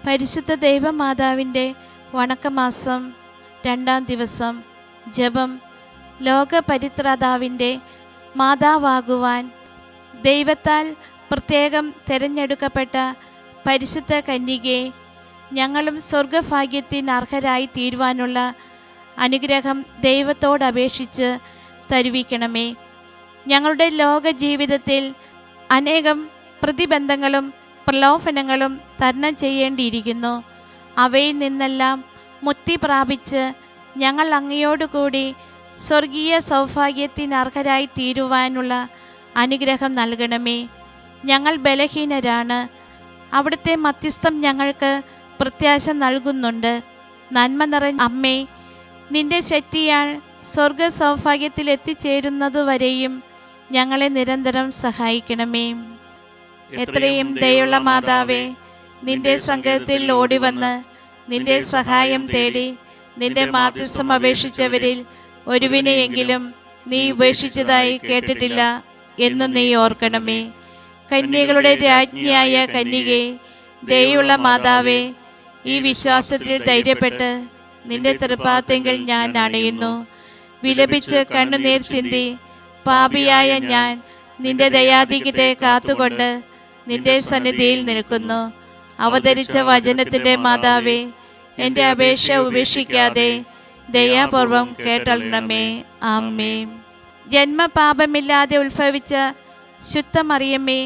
പരിശുദ്ധ ദൈവമാതാവിൻ്റെ വണക്കമാസം 2-ാം ദിവസം. ജപം. ലോകപരിത്രാതാവിൻ്റെ മാതാവാകുവാൻ ദൈവത്താൽ പ്രത്യേകം തിരഞ്ഞെടുക്കപ്പെട്ട പരിശുദ്ധ കന്യകെ, ഞങ്ങളും സ്വർഗഭാഗ്യത്തിന് അർഹരായി തീരുവാനുള്ള അനുഗ്രഹം ദൈവത്തോട് അപേക്ഷിച്ച് തരുവിക്കണമേ. ഞങ്ങളുടെ ലോക ജീവിതത്തിൽ അനേകം പ്രതിബന്ധങ്ങളും പ്രലോഭനങ്ങളും തരണം ചെയ്യേണ്ടിയിരിക്കുന്നു. അവയിൽ നിന്നെല്ലാം മുക്തി പ്രാപിച്ച് ഞങ്ങൾ അങ്ങയോടുകൂടി സ്വർഗീയ സൗഭാഗ്യത്തിന് അർഹരായി തീരുവാനുള്ള അനുഗ്രഹം നൽകണമേ. ഞങ്ങൾ ബലഹീനരാണ്. അവിടുത്തെ മധ്യസ്ഥം ഞങ്ങൾക്ക് പ്രത്യാശ നൽകുന്നുണ്ട്. നന്മ നിറഞ്ഞ അമ്മേ, നിന്റെ ശക്തിയാൽ സ്വർഗ സൗഭാഗ്യത്തിൽ എത്തിച്ചേരുന്നതുവരെയും ഞങ്ങളെ നിരന്തരം സഹായിക്കണമേ. എത്രയും ദയുള്ള മാതാവേ, നിന്റെ സങ്കേതത്തിൽ ഓടിവന്ന് നിന്റെ സഹായം തേടി നിന്റെ മാധ്യസ്ഥം അപേക്ഷിച്ചവരിൽ ഒരുവിനെയെങ്കിലും നീ ഉപേക്ഷിച്ചതായി കേട്ടിട്ടില്ല എന്ന് നീ ഓർക്കണമേ. കന്യകളുടെ രാജ്ഞിയായ കന്യകേ, ദയുള്ള മാതാവേ, ഈ വിശ്വാസത്തിൽ ധൈര്യപ്പെട്ട് നിന്റെ തൃപ്പാദത്തിൽ ഞാൻ അണയുന്നു. വിലപിച്ച് കണ്ണുനീർ ചിന്തി പാപിയായ ഞാൻ നിന്റെ ദയാധിക്യത്തെ കാത്തുകൊണ്ട് നിന്റെ സന്നിധിയിൽ നിൽക്കുന്നു. അവതരിച്ച വചനത്തിൻ്റെ മാതാവേ, എൻ്റെ അപേക്ഷ ഉപേക്ഷിക്കാതെ ദയാപൂർവം കേട്ടണമേ. ആമേൻ. ജന്മപാപമില്ലാതെ ഉത്ഭവിച്ച ശുദ്ധമറിയമേ,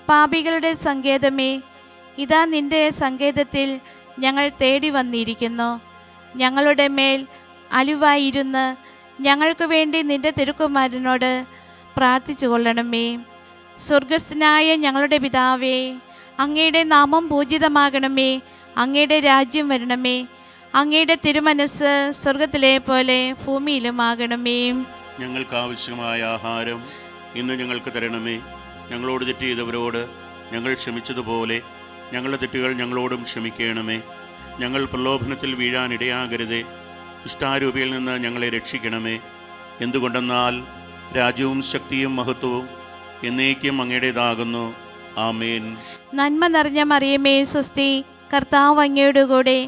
പാപികളുടെ സങ്കേതമേ, ഇതാ നിന്റെ സങ്കേതത്തിൽ ഞങ്ങൾ തേടി വന്നിരിക്കുന്നു. ഞങ്ങളുടെ മേൽ അലിവായിരുന്ന് ഞങ്ങൾക്ക് വേണ്ടി നിന്റെ തിരുക്കുമാരനോട് പ്രാർത്ഥിച്ചു കൊള്ളണമേ. സ്വർഗസ്ഥനായ ഞങ്ങളുടെ പിതാവേ, അങ്ങയുടെ നാമം പൂജിതമാകണമേ. അങ്ങയുടെ രാജ്യം വരണമേ. അങ്ങയുടെ തിരുമനസ് സ്വർഗത്തിലെ പോലെ ഭൂമിയിലുമാകണമേ. ഞങ്ങൾക്ക് ആവശ്യമായ ആഹാരം ഇന്ന് ഞങ്ങൾക്ക് തരണമേ. ഞങ്ങളോട് തെറ്റ് ചെയ്തവരോട് ഞങ്ങൾ ക്ഷമിച്ചതുപോലെ ഞങ്ങളുടെ തെറ്റുകൾ ഞങ്ങളോടും ക്ഷമിക്കണമേ. ഞങ്ങൾ പ്രലോഭനത്തിൽ വീഴാനിടയാകരുതേ. ദുഷ്ടാരൂപിയിൽ നിന്ന് ഞങ്ങളെ രക്ഷിക്കണമേ. എന്തുകൊണ്ടെന്നാൽ രാജ്യവും ശക്തിയും മഹത്വവും എന്നേക്കും അങ്ങയുടേതാകുന്നു. ആമേൻ. നന്മ നിറഞ്ഞ മറിയമേ സ്വസ്തി, കർത്താവ് അങ്ങയുടെ കൂടെ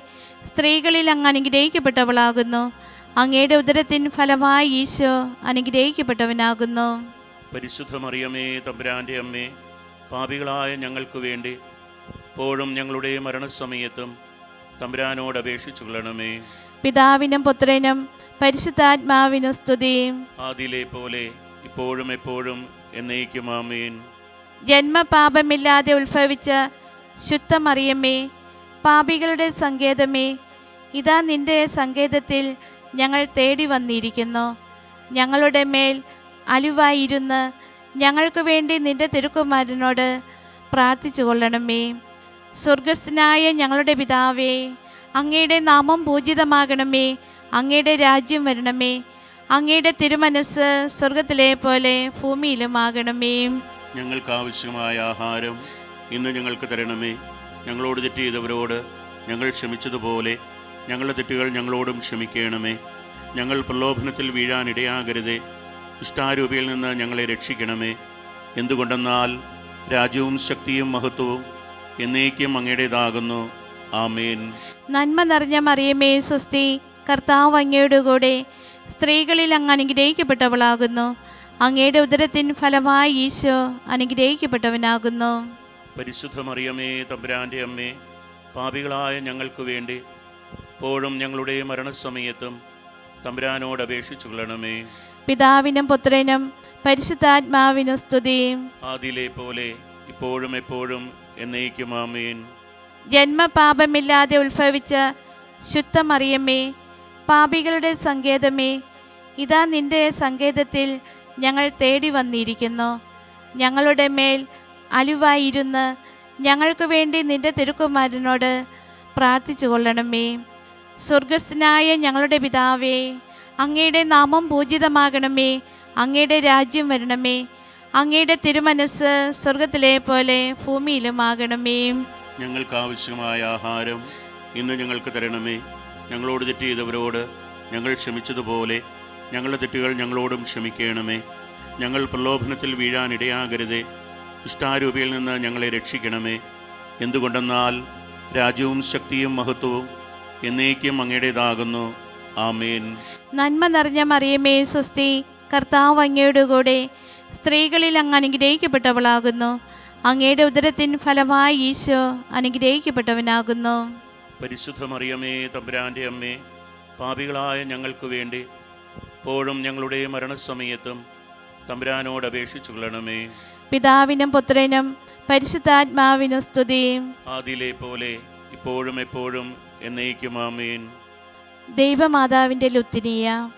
സ്ത്രീകളിൽ അങ്ങ് അനുഗ്രഹിക്കപ്പെട്ടവളാകുന്നു. അങ്ങയുടെ ഉദരത്തിൻ ഫലമായി ഈശോ അനുഗ്രഹിക്കപ്പെട്ടവനാകുന്നു. പരിശുദ്ധ മറിയമേ, തമ്പുരാൻ്റെ അമ്മേ, പാപികളായ ഞങ്ങൾക്ക് വേണ്ടി എപ്പോഴും ഞങ്ങളുടെ മരണസമയത്തും തമ്പുരാനോട് അപേക്ഷിച്ചു കൊള്ളണമേ. പിതാവിനും പുത്രനും പരിശുദ്ധാത്മാവിനും സ്തുതി. ആദിയിലെ പോലെ ഇപ്പോഴും എപ്പോഴും എന്നേക്കും ആമേൻ. ജന്മപാപമില്ലാതെ ഉത്ഭവിച്ച ശുദ്ധമറിയമേ, പാപികളുടെ സങ്കേതമേ, ഇതാ നിന്റെ സങ്കേതത്തിൽ ഞങ്ങൾ തേടി വന്നിരിക്കുന്നു. ഞങ്ങളുടെ മേൽ അലിവായിരുന്ന് ഞങ്ങൾക്ക് വേണ്ടി നിന്റെ തിരുക്കുമാരനോട് പ്രാർത്ഥിച്ചു കൊള്ളണമേ. സ്വർഗസ്ഥനായ ഞങ്ങളുടെ പിതാവേ, അങ്ങയുടെ നാമം പൂജിതമാകണമേ. അങ്ങയുടെ രാജ്യം വരണമേ. അങ്ങയുടെ തിരുമനസ് സ്വർഗത്തിലെ പോലെ ഭൂമിയിലുമാകണമേ. ഞങ്ങൾക്ക് ആവശ്യമായ ആഹാരം ഇന്ന് ഞങ്ങൾക്ക് തരണമേ. ഞങ്ങളോട് തെറ്റ് ചെയ്തവരോട് ഞങ്ങൾ ക്ഷമിച്ചതുപോലെ ഞങ്ങളുടെ തെറ്റുകൾ ഞങ്ങളോടും ക്ഷമിക്കണമേ. ഞങ്ങൾ പ്രലോഭനത്തിൽ വീഴാനിടയാകരുതേ. ദുഷ്ടാരൂപിയിൽ നിന്ന് ഞങ്ങളെ രക്ഷിക്കണമേ. എന്തുകൊണ്ടെന്നാൽ രാജ്യവും ശക്തിയും മഹത്വവും എന്നേക്കും അങ്ങയുടേതാകുന്നു. ആമേൻ. നന്മ നിറഞ്ഞ മറിയമേ സ്വസ്തി, കർത്താവ് അങ്ങയുടെ കൂടെ സ്ത്രീകളിൽ അങ്ങ് അനുഗ്രഹിക്കപ്പെട്ടവളാകുന്നു. അങ്ങയുടെ ഉദരത്തിൻ ഫലമായി ഈശോ അനുഗ്രഹിക്കപ്പെട്ടവനാകുന്നു. പരിശുദ്ധ മറിയമേ, തമ്പുരാൻ്റെ അമ്മേ, പാപികളായ ഞങ്ങൾക്ക് വേണ്ടി എപ്പോഴും ഞങ്ങളുടെ മരണസമയത്തും തമ്പുരാനോട് അപേക്ഷിച്ചു കൊള്ളണമേ. പിതാവിനും പുത്രനും പരിശുദ്ധാത്മാവിനും സ്തുതി. ആദിയിലെ പോലെ ഇപ്പോഴും എപ്പോഴും എന്നേക്കും ആമേൻ. ജന്മപാപമില്ലാതെ ഉത്ഭവിച്ച ശുദ്ധമറിയമേ, പാപികളുടെ സങ്കേതമേ, ഇതാ നിന്റെ സങ്കേതത്തിൽ ഞങ്ങൾ തേടി വന്നിരിക്കുന്നു. ഞങ്ങളുടെ മേൽ അലിവായിരുന്ന് ഞങ്ങൾക്ക് വേണ്ടി നിന്റെ തിരുക്കുമാരനോട് പ്രാർത്ഥിച്ചു കൊള്ളണമേ. സ്വർഗസ്ഥനായ ഞങ്ങളുടെ പിതാവേ, അങ്ങയുടെ നാമം പൂജിതമാകണമേ. അങ്ങയുടെ രാജ്യം വരണമേ. അങ്ങയുടെ തിരുമനസ് സ്വർഗത്തിലെ പോലെ ഭൂമിയിലുമാകണമേ. ഞങ്ങൾക്ക് ആവശ്യമായ ആഹാരം ഇന്ന് ഞങ്ങൾക്ക് തരണമേ. ഞങ്ങളോട് തെറ്റ് ചെയ്തവരോട് ഞങ്ങൾ ക്ഷമിച്ചതുപോലെ ഞങ്ങളുടെ തെറ്റുകൾ ഞങ്ങളോടും ക്ഷമിക്കണമേ. ഞങ്ങൾ പ്രലോഭനത്തിൽ വീഴാനിടയാകരുതേ. ദുഷ്ടാരൂപിയിൽ നിന്ന് ഞങ്ങളെ രക്ഷിക്കണമേ. എന്തുകൊണ്ടെന്നാൽ രാജ്യവും ശക്തിയും മഹത്വവും എന്നേക്കും അങ്ങയുടേതാകുന്നു. ആമേൻ. നന്മ നിറഞ്ഞ മറിയമേ സ്വസ്തി, കർത്താവ് അങ്ങയുടെ കൂടെ സ്ത്രീകളിൽ അങ്ങ് അനുഗ്രഹിക്കപ്പെട്ടവളാകുന്നു. അങ്ങയുടെ ഉദരത്തിൻ ഫലമായി ഈശോ അനുഗ്രഹിക്കപ്പെട്ടവനാകുന്നു. പരിശുദ്ധ മറിയമേ, തമ്പുരാൻ്റെ അമ്മേ, പാപികളായ ഞങ്ങൾക്ക് വേണ്ടി ഇപ്പോഴും ഞങ്ങളുടെ മരണസമയത്തും തമ്പുരാനോട് അപേക്ഷിച്ചു കൊള്ളണമേ. പിതാവിനും പുത്രനും പരിശുദ്ധാത്മാവിനും സ്തുതി. ആദിയിലെ പോലെ ഇപ്പോഴും എപ്പോഴും എന്നേക്കും ആമേൻ. ദൈവമാതാവിൻ്റെ ലുത്തിനിയ,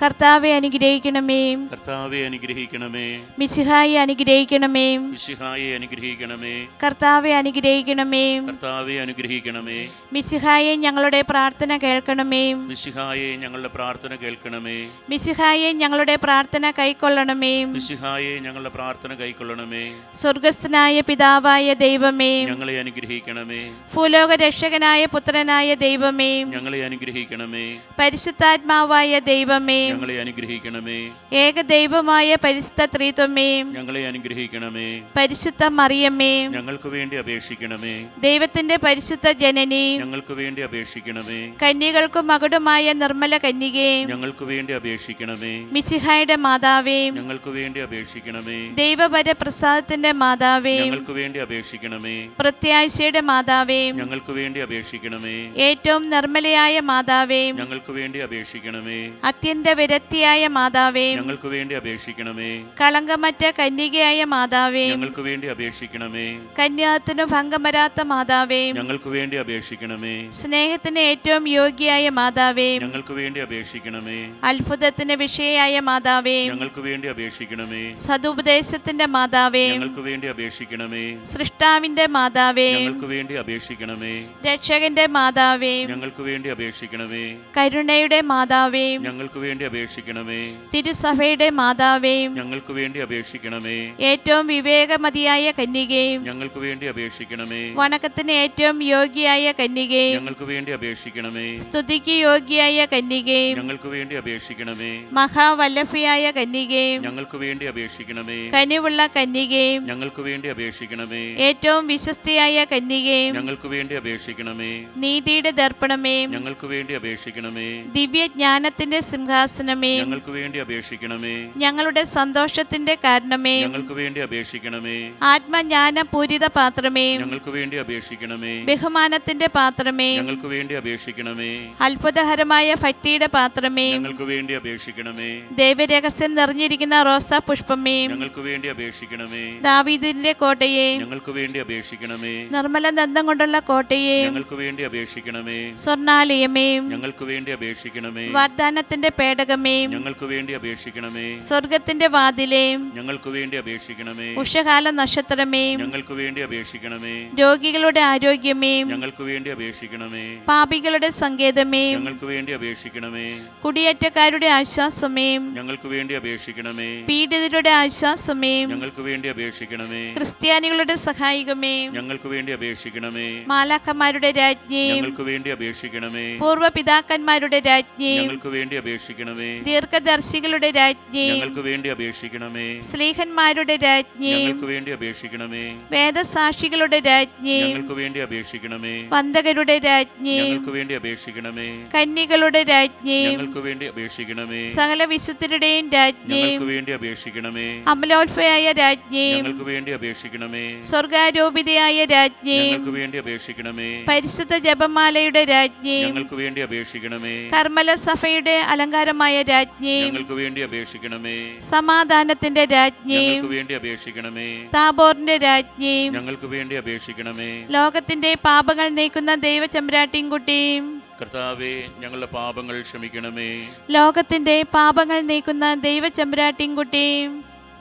കർത്താവെ അനുഗ്രഹിക്കണമേ. കർത്താവെ അനുഗ്രഹിക്കണമേ. മിശിഹായെ അനുഗ്രഹിക്കണമേ. മിശിഹായെ അനുഗ്രഹിക്കണമേ. കർത്താവെ അനുഗ്രഹിക്കണമേ. കർത്താവെ അനുഗ്രഹിക്കണമേ. മിശിഹായെ ഞങ്ങളുടെ പ്രാർത്ഥന കേൾക്കണമേ. മിശിഹായെ ഞങ്ങളുടെ പ്രാർത്ഥന കേൾക്കണമേ. മിശിഹായെ ഞങ്ങളുടെ പ്രാർത്ഥന കൈക്കൊള്ളണമേ. മിശിഹായെ ഞങ്ങളുടെ പ്രാർത്ഥന കൈക്കൊള്ളണമേ. സ്വർഗസ്ഥനായ പിതാവായ ദൈവമേ, ഞങ്ങളെ അനുഗ്രഹിക്കണമേ. ഭൂലോക രക്ഷകനായ പുത്രനായ ദൈവമേ, ഞങ്ങളെ അനുഗ്രഹിക്കണമേ. പരിശുദ്ധാത്മാവായ ദൈവമേ, ഞങ്ങളെ അനുഗ്രഹിക്കണമേ. ഏകദൈവമായ പരിശുദ്ധ ത്രിത്വമേ, ഞങ്ങളെ അനുഗ്രഹിക്കണമേ. പരിശുദ്ധ മറിയമ്മേ, ഞങ്ങൾക്ക് വേണ്ടി അപേക്ഷിക്കണമേ. ദൈവത്തിന്റെ പരിശുദ്ധ ജനനി, ഞങ്ങൾക്ക് വേണ്ടി അപേക്ഷിക്കണമേ. കന്യകൾക്കു മകുടമായ നിർമ്മല കന്യകേ, ഞങ്ങൾക്ക് വേണ്ടി അപേക്ഷിക്കണമേ. മിശിഹായുടെ മാതാവേ, ഞങ്ങൾക്ക് വേണ്ടി അപേക്ഷിക്കണമേ. ദൈവപരപ്രസാദത്തിന്റെ മാതാവേ, ഞങ്ങൾക്ക് വേണ്ടി അപേക്ഷിക്കണമേ. പ്രത്യാശയുടെ മാതാവേ, ഞങ്ങൾക്ക് വേണ്ടി അപേക്ഷിക്കണമേ. ഏറ്റവും നിർമ്മലയായ മാതാവേ, ഞങ്ങൾക്ക് വേണ്ടി അപേക്ഷിക്കണമേ. അത്യന്ത വിരക്തിയായ മാതാവേ, ഞങ്ങൾക്ക് വേണ്ടി അപേക്ഷിക്കണമേ. കളങ്കമറ്റ കന്യകയായ മാതാവേ, ഞങ്ങൾക്ക് വേണ്ടി അപേക്ഷിക്കണമേ. കന്യാത്തിനു ഭംഗം വരാത്ത മാതാവേ, ഞങ്ങൾക്ക് വേണ്ടി അപേക്ഷിക്കണമേ. സ്നേഹത്തിന് ഏറ്റവും യോഗ്യയായ മാതാവേ, ഞങ്ങൾക്ക് വേണ്ടി അപേക്ഷിക്കണമേ. അത്ഭുതത്തിന് വിഷയായ മാതാവേ, ഞങ്ങൾക്ക് വേണ്ടി അപേക്ഷിക്കണമേ. സതുപദേശത്തിന്റെ മാതാവേ, ഞങ്ങൾക്ക് വേണ്ടി അപേക്ഷിക്കണമേ. സൃഷ്ടാവിന്റെ മാതാവേ, ഞങ്ങൾക്ക് വേണ്ടി അപേക്ഷിക്കണമേ. രക്ഷകന്റെ മാതാവേ, ഞങ്ങൾക്ക് വേണ്ടി അപേക്ഷിക്കണമേ. കരുണയുടെ മാതാവേ, ഞങ്ങൾക്ക് വേണ്ടി അപേക്ഷിക്കണമേ. തിരുസഭയുടെ മാതാവേ, ഞങ്ങൾക്ക് വേണ്ടി അപേക്ഷിക്കണമേ. ഏറ്റവും വിവേകമതിയായ കന്യകേ, ഞങ്ങൾക്ക് വേണ്ടി അപേക്ഷിക്കണമേ. വണക്കത്തിന് ഏറ്റവും യോഗ്യയായ കന്യകേ, ഞങ്ങൾക്ക് വേണ്ടി അപേക്ഷിക്കണമേ. സ്തുതിക്ക് യോഗ്യയായ കന്യകേ, ഞങ്ങൾക്ക് വേണ്ടി അപേക്ഷിക്കണമേ. മഹാവല്ലഭയായ കന്യകേ, ഞങ്ങൾക്ക് വേണ്ടി അപേക്ഷിക്കണമേ. കനിവുള്ള കന്യകേ, ഞങ്ങൾക്ക് വേണ്ടി അപേക്ഷിക്കണമേ. ഏറ്റവും വിശ്വസ്തയായ കന്യകേ, ഞങ്ങൾക്ക് വേണ്ടി അപേക്ഷിക്കണമേ. നീതിയുടെ ദർപ്പണമേ, ഞങ്ങൾക്ക് വേണ്ടി അപേക്ഷിക്കണമേ. ദിവ്യജ്ഞാനത്തിന്റെ സിംഹാസനമേ, ഞങ്ങൾക്ക് വേണ്ടി അപേക്ഷിക്കണമേ. ഞങ്ങളുടെ സന്തോഷത്തിന്റെ കാരണമേ, ഞങ്ങൾക്ക് വേണ്ടി അപേക്ഷിക്കണമേ. ആത്മജ്ഞാന പൂരിത പാത്രമേ, ഞങ്ങൾക്ക് വേണ്ടി അപേക്ഷിക്കണമേ. ബഹുമാനത്തിന്റെ പാത്രമേ, ഞങ്ങൾക്ക് വേണ്ടി അപേക്ഷിക്കണമേ. അത്ഭുതകരമായ ഭക്തിയുടെ പാത്രമേ, ഞങ്ങൾക്ക് വേണ്ടി അപേക്ഷിക്കണമേ. ദൈവരഹസ്യം നിറഞ്ഞിരിക്കുന്ന റോസാ പുഷ്പമേ, ഞങ്ങൾക്ക് വേണ്ടി അപേക്ഷിക്കണമേ. ദാവീദിന്റെ കോട്ടയെ, ഞങ്ങൾക്ക് വേണ്ടി അപേക്ഷിക്കണമേ. നിർമ്മല ദന്തം കൊണ്ടുള്ള കോട്ടയെ, ഞങ്ങൾക്ക് വേണ്ടി അപേക്ഷിക്കണമേ. സ്വർണാലയമേ, ഞങ്ങൾക്ക് വേണ്ടി അപേക്ഷിക്കണമേ. വാഗ്ദാനത്തിന്റെ പേടകമേ, ഞങ്ങൾക്ക് വേണ്ടി അപേക്ഷിക്കണമേ. സ്വർഗത്തിന്റെ വാതിലേ, ഞങ്ങൾക്ക് വേണ്ടി അപേക്ഷിക്കണമേ. ഉഷകാല നക്ഷത്രമേ, ഞങ്ങൾക്ക് വേണ്ടി അപേക്ഷിക്കണമേ. രോഗികളുടെ ആരോഗ്യമേ, ഞങ്ങൾക്ക് വേണ്ടി അപേക്ഷിക്കണമേ. പാപികളുടെ സങ്കേതമേ, ഞങ്ങൾക്ക് വേണ്ടി അപേക്ഷിക്കണമേ. കുടിയേറ്റക്കാരുടെ ആശ്വാസമേ, ഞങ്ങൾക്ക് വേണ്ടി അപേക്ഷിക്കണമേ. പീഡിതരുടെ ആശ്വാസമേ, ഞങ്ങൾക്ക് വേണ്ടി അപേക്ഷിക്കണമേ. ക്രിസ്ത്യാനികളുടെ സഹായികമേ, ഞങ്ങൾക്ക് വേണ്ടി അപേക്ഷിക്കണമേ. മാലാഖമാരുടെ രാജ്ഞി, ഞങ്ങൾക്ക് വേണ്ടി അപേക്ഷിക്കണമേ. പൂർവ്വ പിതാക്കന്മാരുടെ രാജ്ഞി, ഞങ്ങൾക്ക് വേണ്ടി അപേക്ഷിക്കണമേ. ദീർഘദർശികളുടെ രാജ്ഞി, ഞങ്ങൾക്ക് വേണ്ടി അപേക്ഷിക്കണമേ. സ്ലീഹന്മാരുടെ രാജ്ഞി, ഞങ്ങൾക്ക് വേണ്ടി അപേക്ഷിക്കണമേ. വേദസാക്ഷികളുടെ രാജ്ഞി, ഞങ്ങൾക്ക് വേണ്ടി അപേക്ഷിക്കണമേ. വന്ദകരുടെ രാജ്ഞി, ഞങ്ങൾക്ക് വേണ്ടി അപേക്ഷിക്കണമേ. കന്യകളുടെ രാജ്ഞി, ഞങ്ങൾക്ക് വേണ്ടി അപേക്ഷിക്കണമേ. സകല വിശുദ്ധരുടെയും രാജ്ഞി, ഞങ്ങൾക്ക് വേണ്ടി അപേക്ഷിക്കണമേ. അമലോത്ഭയായ രാജ്ഞി, ഞങ്ങൾക്ക് വേണ്ടി അപേക്ഷിക്കണമേ. സ്വർഗാരോപിതയായ രാജ്ഞി, ഞങ്ങൾക്ക് വേണ്ടി അപേക്ഷിക്കണമേ. പരിശുദ്ധ ജപമാലയുടെ രാജ്ഞി, ഞങ്ങൾക്ക് വേണ്ടി അപേക്ഷിക്കണമേ. കർമ്മല സഭയുടെ അലങ്കാരമായ രാജ്ഞി, ഞങ്ങൾക്ക് വേണ്ടി അപേക്ഷിക്കണമേ. സമാധാനത്തിന്റെ രാജ്ഞി, ഞങ്ങൾക്ക് വേണ്ടി അപേക്ഷിക്കണമേ. താബോറിന്റെ രാജ്ഞി, ഞങ്ങൾക്ക് വേണ്ടി അപേക്ഷിക്കണമേ. ലോകത്തിന്റെ പാപങ്ങൾ നീക്കുന്ന ദൈവചമ്പ്രാട്ടിൻകുട്ടിയും, കർത്താവേ, ഞങ്ങളുടെ പാപങ്ങൾ ക്ഷമിക്കണമേ. ലോകത്തിന്റെ പാപങ്ങൾ നീക്കുന്ന ദൈവചമ്പ്രാട്ടിൻകുട്ടിയും,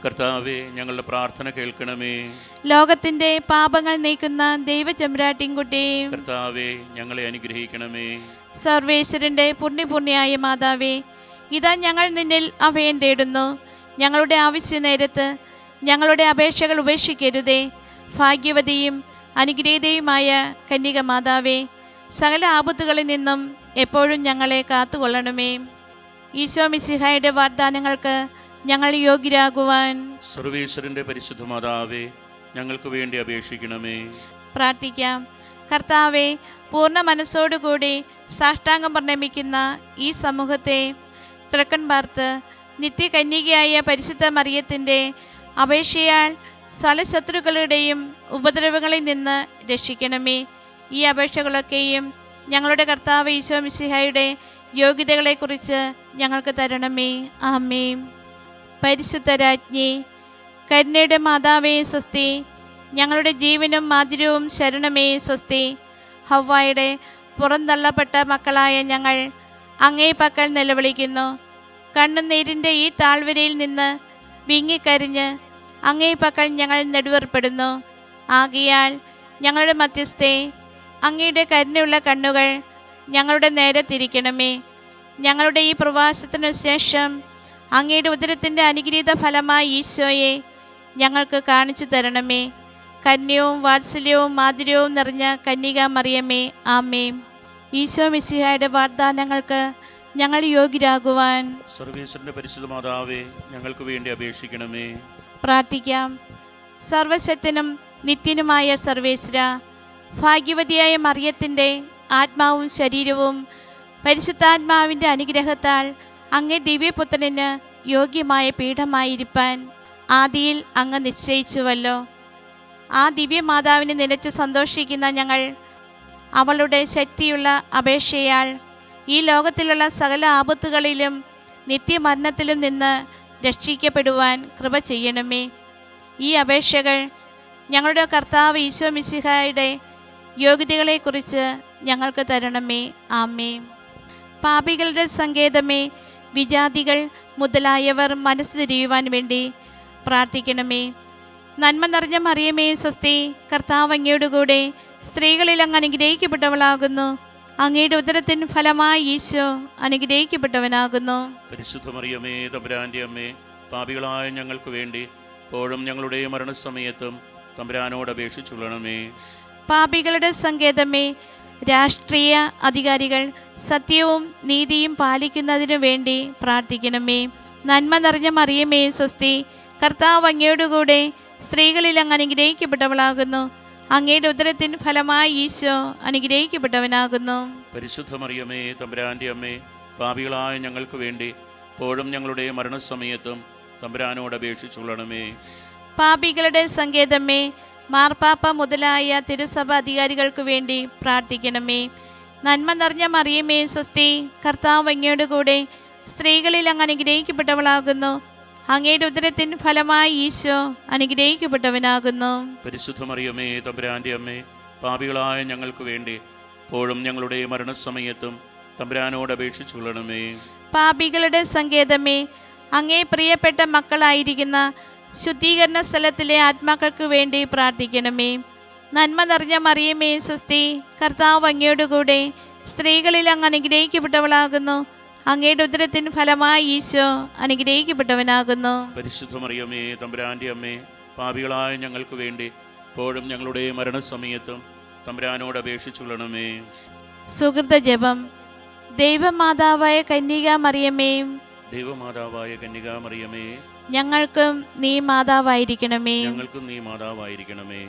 കർത്താവേ, ഞങ്ങളുടെ പ്രാർത്ഥന കേൾക്കണമേ. ലോകത്തിന്റെ പാപങ്ങൾ നീക്കുന്ന ദൈവചമ്പ്രാട്ടിൻകുട്ടിയും, കർത്താവേ, ഞങ്ങളെ അനുഗ്രഹിക്കണമേ. സർവേശ്വരന്റെ പുണ്യപുണ്യായ മാതാവേ, ഇതാ ഞങ്ങൾ നിന്നിൽ അഭയം തേടുന്നു. ഞങ്ങളുടെ ആവശ്യ നേരത്ത് ഞങ്ങളുടെ അപേക്ഷകൾ ഉപേക്ഷിക്കരുതേ. ഭാഗ്യവതിയും അനുഗ്രഹീതയുമായ കന്യക മാതാവേ, സകല ആപത്തുകളിൽ നിന്നും എപ്പോഴും ഞങ്ങളെ കാത്തുകൊള്ളണമേ. ഈശോ മിശിഹായുടെ വാഗ്ദാനങ്ങൾക്ക് ഞങ്ങൾ യോഗ്യരാകുവാൻ സർവേശ്വരന്റെ പരിശുദ്ധ മാതാവേ, ഞങ്ങൾക്ക് വേണ്ടി അപേക്ഷിക്കണമേ. പ്രാർത്ഥിക്കാം. കർത്താവെ, പൂർണ്ണ മനസ്സോടുകൂടി സാഷ്ടാംഗം പ്രണമിക്കുന്ന ഈ സമൂഹത്തെ തൃക്കൺ പാർത്ത് നിത്യകന്യകയായ പരിശുദ്ധ മറിയത്തിൻ്റെ അപേക്ഷയാൽ സകല ശത്രുക്കളുടെയും ഉപദ്രവങ്ങളിൽ നിന്ന് രക്ഷിക്കണമേ. ഈ അപേക്ഷകളൊക്കെയും ഞങ്ങളുടെ കർത്താവ് ഈശോ മിശിഹായുടെ യോഗ്യതകളെക്കുറിച്ച് ഞങ്ങൾക്ക് തരണമേ. ആമേൻ. പരിശുദ്ധ രാജ്ഞി, കരുണയുടെ മാതാവേ സ്വസ്തി. ഞങ്ങളുടെ ജീവനും മാധുര്യവും ശരണമേ സ്വസ്തി. ഹവ്വായുടെ പുറന്തള്ളപ്പെട്ട മക്കളായ ഞങ്ങൾ അങ്ങേ പക്കൽ നിലവിളിക്കുന്നു. കണ്ണുനീരിൻ്റെ ഈ താഴ്വരയിൽ നിന്ന് വിങ്ങിക്കരിഞ്ഞ് അങ്ങേ പക്കൽ ഞങ്ങൾ നെടുവേർപ്പെടുന്നു. ആകയാൽ ഞങ്ങളുടെ മധ്യസ്ഥേ, അങ്ങയുടെ കരുണയുള്ള കണ്ണുകൾ ഞങ്ങളുടെ നേരെ തിരിക്കണമേ. ഞങ്ങളുടെ ഈ പ്രവാസത്തിനു ശേഷം അങ്ങയുടെ ഉദരത്തിൻ്റെ അനുഗ്രഹീത ഫലമായ ഈശോയെ ഞങ്ങൾക്ക് കാണിച്ചു തരണമേ. കന്യവും വാത്സല്യവും മാധുര്യവും നിറഞ്ഞ കന്യക മറിയമേ, ആമേൻ. ഈശോ മിശിഹായുടെ വാഗ്ദാനങ്ങൾക്ക് ഞങ്ങൾ യോഗ്യരാകുവാൻ സർവേശ്വരന്റെ പരിശുദ്ധ മാതാവേ, ഞങ്ങൾക്ക് വേണ്ടി അപേക്ഷിക്കണമേ. പ്രാർത്ഥിക്കാം. സർവശക്തനും നിത്യനുമായ സർവേശ്വര, ഭാഗ്യവതിയായ മറിയത്തിൻ്റെ ആത്മാവും ശരീരവും പരിശുദ്ധാത്മാവിൻ്റെ അനുഗ്രഹത്താൽ അങ്ങേ ദിവ്യപുത്രന് യോഗ്യമായ പീഠമായിരിക്കാൻ ആദിയിൽ അങ്ങ് നിശ്ചയിച്ചുവല്ലോ. ആ ദിവ്യമാതാവിനെ നിലച്ച് സന്തോഷിക്കുന്ന ഞങ്ങൾ അവളുടെ ശക്തിയുള്ള അപേക്ഷയാൽ ഈ ലോകത്തിലുള്ള സകല ആപത്തുകളിലും നിത്യമരണത്തിലും നിന്ന് രക്ഷിക്കപ്പെടുവാൻ കൃപ ചെയ്യണമേ. ഈ അപേക്ഷകൾ ഞങ്ങളുടെ കർത്താവ് ഈശോ മിശിഹായുടെ യോഗ്യതകളെക്കുറിച്ച് ഞങ്ങൾക്ക് തരണമേ. ആമേൻ. പാപികളുടെ സങ്കേതമേ, വിജാതികൾ മുതലായവർ മനസ്സ് തിരിയുവാൻ വേണ്ടി പ്രാർത്ഥിക്കണമേ. നന്മ നിറഞ്ഞ മറിയമേ സ്വസ്തി. കർത്താവ് അങ്ങയോടുകൂടെ സ്ത്രീകളിൽ അങ്ങ് അനുഗ്രഹിക്കപ്പെട്ടവളാകുന്നു. അങ്ങയുടെ ഉദരത്തിൻ ഫലമായി ഈശോ അനുഗ്രഹിക്കപ്പെട്ടവനാകുന്നു. പരിശുദ്ധ മറിയമേ, തമ്പുരാന്റെ അമ്മേ, പാപികളായ ഞങ്ങൾക്ക് വേണ്ടി ഇപ്പോഴും ഞങ്ങളുടെ മരണസമയത്തും തമ്പുരാനോട് അപേക്ഷിച്ചുകൊള്ളണമേ. പാപികളുടെ സങ്കേതമേ, രാഷ്ട്രീയ അധികാരികൾ സത്യവും നീതിയും പാലിക്കുന്നതിനു വേണ്ടി പ്രാർത്ഥിക്കണമേ. നന്മ നിറഞ്ഞ മറിയമേ സ്വസ്തി. കർത്താവ് അങ്ങയോടുകൂടെ സ്ത്രീകളിൽ അങ്ങ് അനുഗ്രഹിക്കപ്പെട്ടവളാകുന്നു. അങ്ങയുടെ ഉദരത്തിൻ ഫലമായി ഈശോ അനുഗ്രഹിക്കപ്പെട്ടവനാകുന്നു. പരിശുദ്ധ മറിയമേ, തമ്പുരാന്റെ അമ്മേ, പാപികളായ ഞങ്ങൾക്ക് വേണ്ടി ഇപ്പോഴും ഞങ്ങളുടെ മരണസമയത്തും തമ്പുരാനോട് അപേക്ഷിച്ചുകൊള്ളണമേ. പാപികളുടെ സങ്കേതമേ, മാർപ്പാപ്പ മുതലായ തിരുസഭ അധികാരികൾക്ക് വേണ്ടി പ്രാർത്ഥിക്കണമേ. നന്മ നിറഞ്ഞ മറിയമേ സ്വസ്തി. കർത്താവ് അങ്ങയോടുകൂടെ സ്ത്രീകളിൽ അങ്ങ് അനുഗ്രഹിക്കപ്പെട്ടവളാകുന്നു. അങ്ങയുടെ ഉദരത്തിൻ ഫലമായി ഈശോ അനുഗ്രഹിക്കപ്പെട്ടവനാകുന്നു. പരിശുദ്ധ മറിയമേ, തമ്പുരാന്റെ അമ്മേ, പാപികളായ ഞങ്ങൾക്ക് വേണ്ടി ഇപ്പോഴും ഞങ്ങളുടെ മരണസമയത്തും തമ്പുരാനോട് അപേക്ഷിച്ചുകൊള്ളണമേ. പാപികളുടെ സങ്കേതമേ, അങ്ങേ പ്രിയപ്പെട്ട മക്കളായിരിക്കുന്ന ശുദ്ധീകരണ സ്ഥലത്തിലെ ആത്മാക്കൾക്ക് വേണ്ടി പ്രാർത്ഥിക്കണമേ. നന്മ നിറഞ്ഞ മറിയമേ സ്വസ്തി. കർത്താവ് അങ്ങയോടുകൂടെ സ്ത്രീകളിൽ അങ്ങ് അനുഗ്രഹിക്കപ്പെട്ടവളാകുന്നു. അങ്ങയുടെ ഉദരത്തിൻ ഫലമായി ഈശോ അനുഗ്രഹിക്കപ്പെട്ടവനാകുന്നു. പരിശുദ്ധ മറിയമേ, തമ്പുരാന്റെ അമ്മേ, പാപികളായ ഞങ്ങൾക്ക് വേണ്ടി ഇപ്പോഴും ഞങ്ങളുടെ മരണസമയത്തും തമ്പുരാനോട് അപേക്ഷിച്ചുകൊള്ളണമേ. സുഹൃത ജപം. ദൈവമാതാവായ കന്യക മറിയമേ, ദൈവമാതാവായ കന്യക മറിയമേ, ഞങ്ങൾക്കും നീ മാതാവായിരിക്കണമേ. ഞങ്ങൾക്കും നീ മാതാവായിരിക്കണമേ.